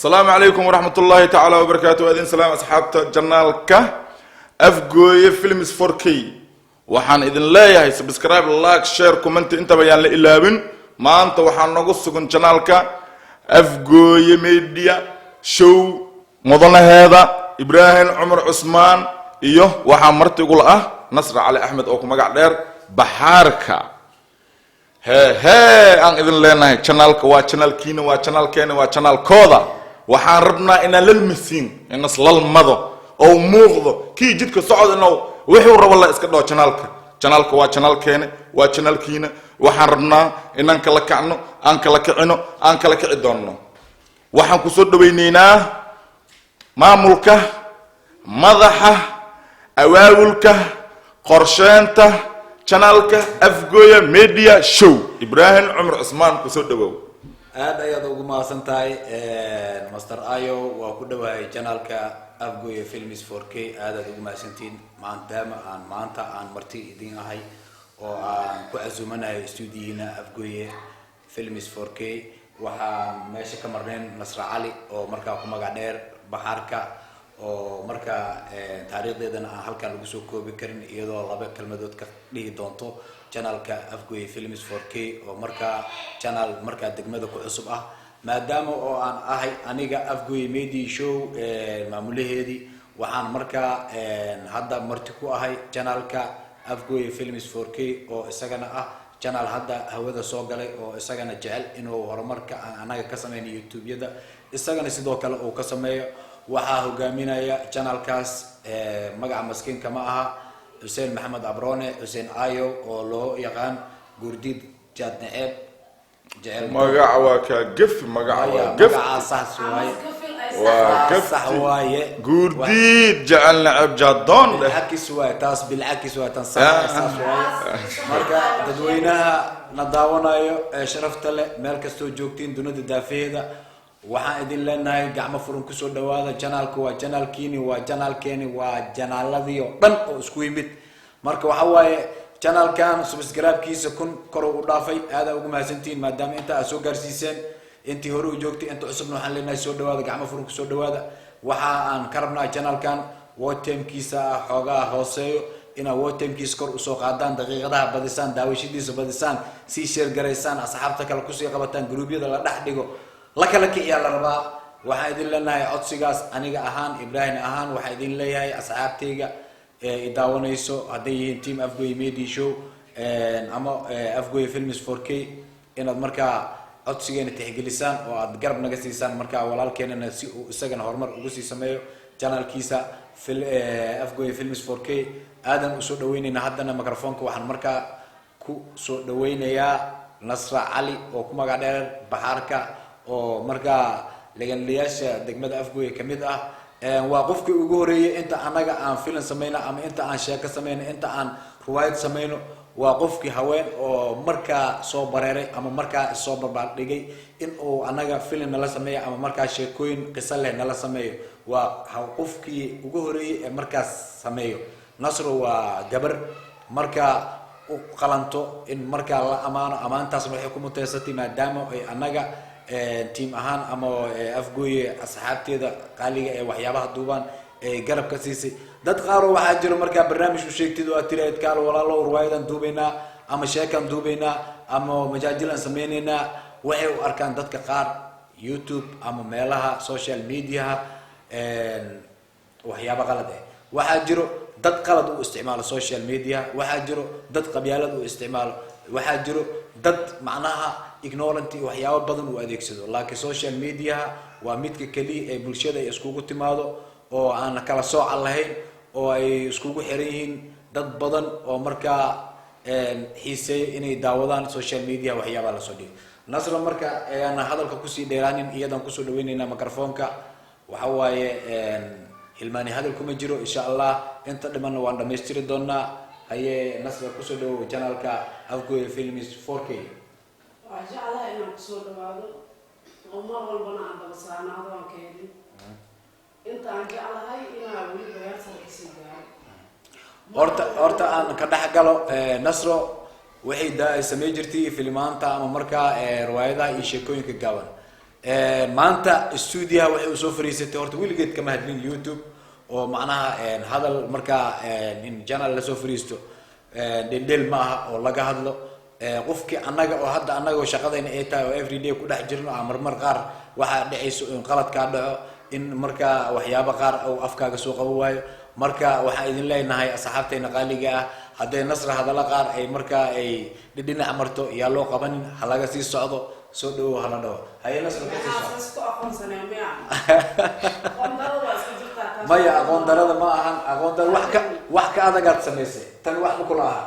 السلام عليكم ورحمة الله تعالى وبركاته. أذن سلام أصحاب جنالك أفجوي فيلمز 4K وحان إذن لا يهي سبسكرايب لايك شير كومنت انت بيان لإلابن ما أنت وحان نقصكم جنالك أفجوي ميديا شو مضنا هذا إبراهيم عمر عثمان إيوه وحان مرت يقول نصر علي أحمد أوكم مقعدير بحاركا هي أن إذن لنا channel كوا channel كينا وا channel كينا وا channel كودا وحان ربنا إن للمسين إن صلال مضى أو موغض كي جدك صعد إنه وحي رب الله إسكت channel كوا channel كينا وا channel كينا وحان ربنا إن أنك لك عنه أنك لك عنه أنك لك عدونه وحان كسود بيننا ما ملكه مضحه أواولكه قرشانته channelك أفجويا ميديا شو إبراهيم عمر عثمان كسود دبوا هذا يضوج ما سنتاي مستر آيو وكده channelك أفجويا فيلمز 4K هذا دوج ما سنتين مع أنت عن مرتي دين هاي وعن كأزمنا استودينا أفجويا فيلمز 4K وماشي كمرين نصر علي ومركا كم قادر بحركة ومركا تاريخ ديدنا halka lagu soo koobi karin iyadoo laba kalmadood ka dhigi doonto channelka Afgoye Films 4K oo marka channel marka degmada ku cusub ah maadaama oo aan ahay aniga Afgoye Media Show maamulaheedii waxaan marka hadda marti ku ahay channelka Afgoye Films 4K oo isagana ah channel hadda hawada soo galay oo isagana jecel inuu horumarka anaga ka sameeyo YouTube-yada isagana sidoo kale oo ka sameeyo waxaa hogaaminaya channelkaas magaca maskiin kama aha Hussein Maxamed Abrone Hussein Ayo oo loo yaqaan Gurdid Jadneeb jecel magaca waa ka gif magaca waa gif sax waaye waa waaye Gurdid jecel Naab Jadon بالعكس waa taas بالعكس waa tan sax waaye marka dadweynaha nadaawanayo sharafta leh meel kasto joogtiin dunida daafeeda waxaan idin leenahay gacmo furan ku soo dhawaada channelku waa channelkiini waa channelkeeni waa channelladii oo dhan oo isku yimid marka waxa waaye channelkan subscribe-kiisa kun kor u dhaafay aad ugu mahadsantiin maadaama inta aad soo gaarsiiseen intii hore u joogtay inta cusubna waxaan leenahay soo dhawaada gacmo furan ku soo dhawaada waxa aan ka rabnaa channelkan watch-time-kiisa xoogaa hooseeyo ina watch-time-kiisa kor u soo qaadaan daqiiqadaha badisaan daawashadiisa badisaan si share gareysaan asxaabta kale ku sii qabataan group-yada la dhex dhigo لك يا الربا واحد لنا عطسيغاس انيغا اهان ابراهيم اهان واحد ليهي اصحابتيغا يداونيسو هدي تيم افغوي ميدي شو اما افغوي فيلمز 4K ان marka عطسيغنا تحجلسان oo aad garab naga siisaan marka walaalkeenana si uu isagana horumar ugu sii sameeyo channelkiisa افغوي فيلمز 4K aadan u soo dhaweynayna haddana microphone-ka waxaan marka ku soo dhaweynayaa Nasra Ali oo ku magac dheer Baharka oo marka leeyaasha degmada Afgoye kamid ah waa qofkii ugu horeeyay inta anaga aan filim sameeyna ama inta aan sheeko sameeyna inta aan ruwaayad sameeyno waa qofkii haween oo marka soo bareeray ama marka soo barbaar dhigay in uu anaga filim nala sameeyo ama marka sheekooyin qiso leh nala sameeyo waa qofkii ugu horeeyay ee markaas sameeyo Nasro waa gabar marka u qalanto in marka la amaantaas waxay ku muteysatay maadaama ay anaga team ahaan ama Afgoye asxaabteeda qaaliga ee waxyaabaha duuban ee garab ka siisay dad qaar waxa jiro marka barnaamij u sheegtid oo tireed kaal walaalo ruwaayadan duubayna ama sheekan duubayna ama majaajilan sameeynayna waxay u arkaan dadka qaar YouTube ama meelaha social media waxyaabo qalad ah waxa jiro dad qalad u isticmaalo social media waxa jiro dad qabyaalad u isticmaalo waxa jiro dad macnaha ignorant waxyaabo badan u adeegsado laakiin social media waa midka kaliya ee bulshada ay iskugu timaado oo aan kala sooc lahayn oo ay iskugu xiran yihiin dad badan oo marka xiisay inay daawadaan social media waxyaabo la soo dhigo Nasra marka aan hadalka ku sii dheeraanin iyadan ku soo dhaweynayna microphone-ka waxa waaye hilmaani hadal kuma jiro insha Allah inta dhiman waan dhameystiri doonaa haye Nasra ku soo dhawo channelka Afgoye Films 4K وجعلها إنه كسر بعضه ومرة البناء بس أنا هذا كيدي أنت جعلها إنها ولي بيرسل كسيجار horta aan ka dhax galo Nasro waxay daa sameey jirtay filmaanta ama marka riwaayadaha iyo sheekooyinka gaaban maanta stuudiyaha waxay u soo fariisatay horta weligeed kama hadlin YouTube oo macnaha hadal markaa in channel la soo fariisto dhendhel ma aha oo laga hadlo qofkii annaga oo hadda annaga oo shaqadayna ay tahay oo everyday ku dhex jirno marmar qaar waxaa dhacayso in qalad kaa dhaco in markaa waxyaabo qaar uu afkaaga soo qabo waayo marka waxaan idin leenahay asxaabteena qaaliga ah hadday nasra hadalla qaar ay markaa ay dhinac marto yaa loo qabanin ha laga sii socdo soo dhawow hala dhawo haye nasra ka sii maya aqoon darada ma ahan aqoon dar wax ka adagaad samaysay tan wax ma kula aha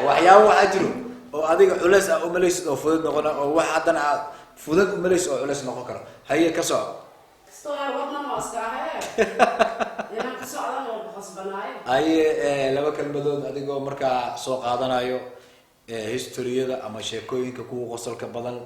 waxyaabo waxaa jiro oo adiga culays ah umalaysid oo fudud noqona oo wax haddana aad fudud umalaysid oo culays noqon karo haye ka soco haye laba kelmadood adigoo markaa soo qaadanayo historiyada ama sheekooyinka kuwa qosolka badan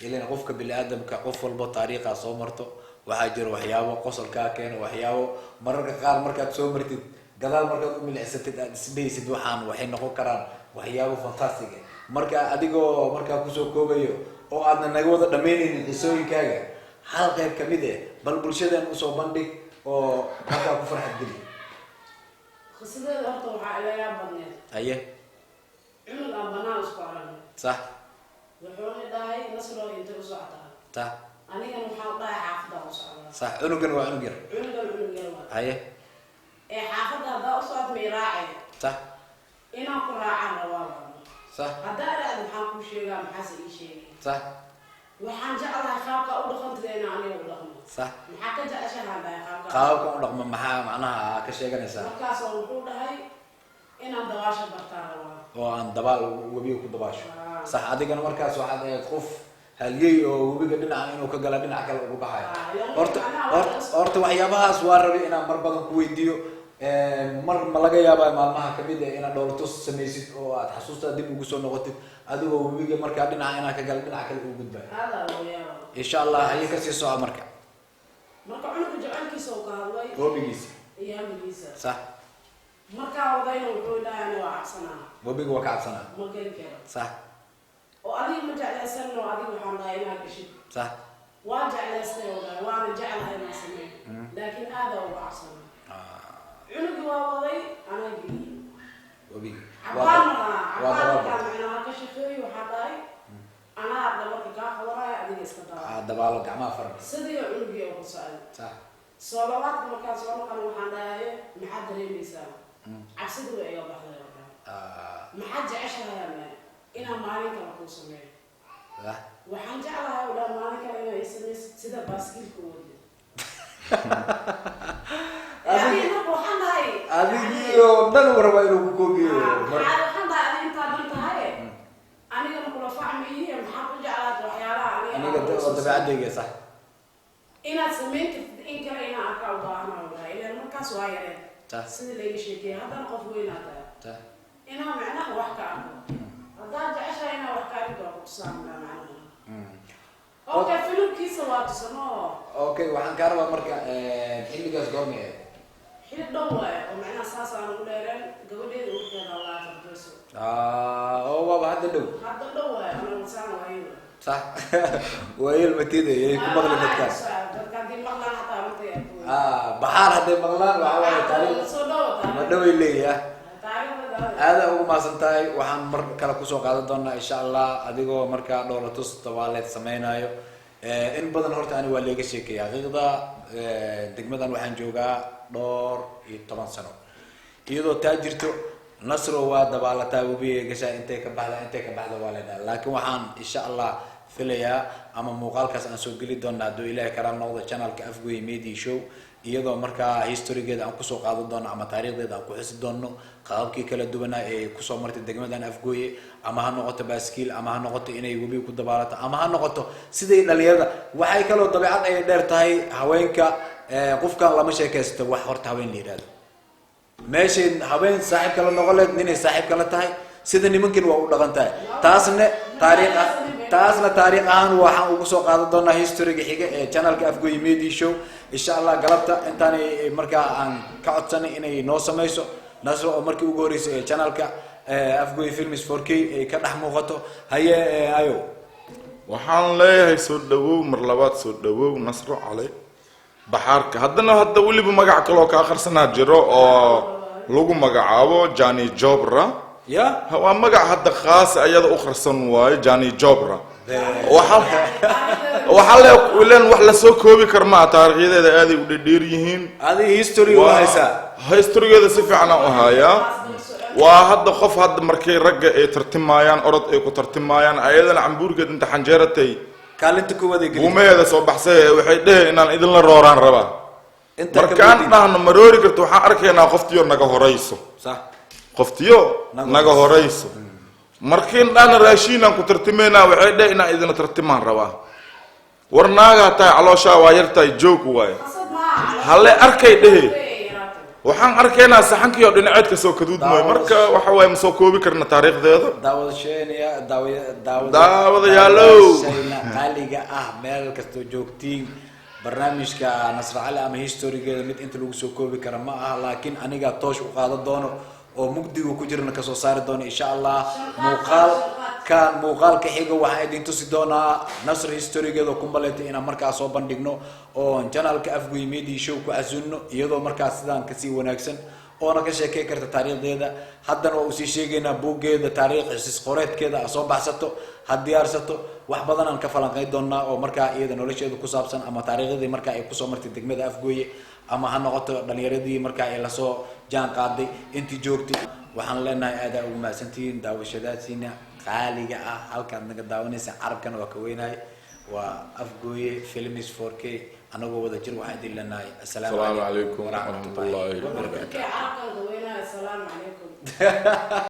ilan qofka bini-aadamka qof walbo taariikha soo marto waxaa jira waxyaabo qosolkaa keeno waxyaabo mararka qaar markaad soo martid gadaal markaad u milicsatid aad isdhaysid waxaan waxay noqon karaan waxyaabo fantastic marka adigoo markaa kusoo koobayo oo aadna naga wada dhamaynaynin qisooyinkaaga hal qayb kamid bal bulshadan usoo bandhig oo markaa ku farxad geli qisadeeda horta waxaa ilayaa badneed haye cunug aan banaan isku aragno sax wuxuuna dhahay nasro inta u socotaa sax anigana waxaan dhahay xaafadda u socdaa sax cunugan waa cunug yar waa haye xaafadda haddaa u socod may raacay sax inaan ku raacaan rabaa sax haddaa dhacdo maxaan kuu sheegaa maxaase ii sheegay sax waxaan jeclahay qaabka u dhaqantidayna aniga u dhaqmo sax maxaa ka jeceshahaan dhahay qaabka u dhaqmo maxaa macnaha ka sheeganaysaa markaasoo wuxuu dhahay inaan dabaasha bartaan rabaa oo aan dabaal webiga ku dabaasho sax adigana markaas waxaad ahayd qof halyey oo webiga dhinaca inuu ka gala dhinac kale ugu baxayo horta waxyaabahaas waa rabay inaan mar badan ku weydiiyo mar ma laga yaabaa maalmaha kamid inaad dhoolatus samaysid oo aad xasuustaa dib ugu soo noqotid adigoo webiga markaa dhinaca inaan ka gala dhinac kale ugu gudbay insha allah haye kasii soco marka cunuga jacaylkiisa uu ka hadlay webigiisa iyo hamigiisa sax markaa wadayna wuxuu dhahay ani waa cabsanaa webiga waa ka cabsanaa ma geli karo sax oo adiga ma jeclaysanno adiga waxaan dhahay inaad gashid sax waa jeclaystay oo dhahay waana jeclahay inaan sameeyo laakiin aada uga cabsanaa cunugii waa waday anaa geliyey webiga cabaankaan macnaha ka shaqeeyo waxaa dhahay anaa dabarka kaa qabanaya adiga iska dabaalo gacmaha faran sidii cunugii oo ku socday sax soo labaadka markaan soo noqon waxaan dhahay maxaad dareemaysaa cabsida waa iga baxday oo dhahay maxaad jeceshahay ama inaan maalin kale kuu sameeyo waxaan jeclahay oo dhan maalin kale inaa ii samaysid sida baaskiilka wadi adigio dhan waraba inuu ku koobiyo waxaan dhahay adi intaa dhan tahay anigana kula facmiyihiin maxaad u jeclaata waxyaalaha aniga dabeecadayga sax inaad samayn kartid in kale inaan arkaa u baahanayo dhahay ilaan markaas waa yareen sidii layga sheekeeyay haddana qof weynaa tahay inaan macnaha wax ka arko haddaad jeceshahay inaa wax ka arki waa kutusaamkaa macnaha okay filimkiisa waa tusano okay waxaan kaa rabaa marka xilligaas goormay xilli dhow waaye oo macnaha saas aan ugu dheereen gabadheeda urkeeda allaa tartayso oo waaba hadda dhow waaye ana wasaan waayada صح ويل متيده يكون مغلى بدكاس بحار هذا مغلان وعوالي تاريخ ما دوي لي يا هذا هو ما سنتاي وحن مر كلا كوسو قادة دونا إن شاء الله أديكو مركا دولة توس توالت سمينايو إن بدن هرت أنا واللي كشيء كيا غيردا دقمدان وحن جوجا دور 8 سنة يدو تاجرتو نصر ودبالة تابوبية كشا أنت كبعد والدا لكن وحن إن شاء الله فيليا أما مقالكاس أن سوقلي دونا دو إلى كرام نوضة channel كأفجوي ميدي شو iyadoo markaa historygeeda aan kusoo qaadan doono ama taariikhdeeda aan ku xisi doono qaabkii kala duwanaa ee kusoo martay degmadan Afgooye ama ha noqoto baaskiil ama ha noqoto inay webi ku dabaalato ama ha noqoto sidii dhalinyarada waxay kaloo dabeecad ay dheer tahay haweenka qofkan lama sheekaysto wax horta haween la yiraahdo meeshin haween saaxiib kala noqoleed ninay saaxiib kala tahay sida nimankan waa u dhaqan tahay taasna taariikh ahaan waxaan ugu soo qaadan doonaa historyga xiga ee channelka Afgooye Media Show insha Allah galabta intaan markaa aan ka codsanay inay noo sameeyso nasro oo markii ugu horeysay ee channelka Afgooye Films 4K ay ka dhex muuqato haye ayo waxaan leeyahay soo dhawow mar labaad soo dhawow Nasro Cali baxaarka haddana weliba magac kale oo ka akhrisanaa jiro oo lagu magacaabo Jani Jobra ya waa magac hadda khaas ayada u akhrisan waayo Jani Jobra waxa leeyahay wax la soo koobi karma taariikhdeeda aad ay u dheer yihiin adi history waa haysa historygeeda si fiican u haya waa hadda qof hadda markay ragga ay tartimayaan orod ay ku tartimayaan ayadana cambuurkeed inta xanjeeratay kaalinta kuwada gelin gumeeda soo baxsay waxay dhaheen inaan idin la rooraan rabaa markaan dhahno maroori karto waxaan arkaynaa qoftiyo naga horeyso sax qoftiyo naga horeyso markiin dhahno raashiinaan ku tartimaynaa waxay dhaheen inaan idin tartimaan rabaa warnaaga tahay calooshaa waa yartahay joog waay halle arkay dhahe waxaan arkaynaa saxankii oo dhinaceed ka soo kaduudmay marka waxa way soo koobi karna taariikhdeeda daawadayaalow qaaliga ah meel kasto joogtiin barnaamijka Nasro Cali ama historygeeda mid inta lagu soo koobi kara ma aha laakiin aniga toosh u qaado doono oo mugdiga ku jirna ka soo saari doono insha Allah muuqaalka xiga waxaan idin tusi doonaa Nasro historygeeda ku maleetay inaan markaa soo bandhigno oo channelka Afgoy Media Show ku asunno iyadoo markaa sidaan ka sii wanaagsan oo na ka sheekay karta taariikhdeeda haddana waa u sii sheegaynaa buuggeeda taariikhdiisa qoreedkeeda soo baxsato hadiyarsato wax badan aan ka falanqeyn doonaa oo markaa iyada nolosheeda ku saabsan ama taariikhdii markaa ay ku soo martay degmada Afgoy ama ha noqoto dhalinyaradii markaa ay la soo jaan qaaday intii joogtay waxaan leenahay aad ugu mahadsantiin daawashadaasiina qaaliga ah halkaad naga daawanaysa carabkan waa ka weynahay waa Afgoy Films 4K anagoo wada jir waxaan idin leenahay assalaamu calaykum wa rahmatullahi wa barakatuh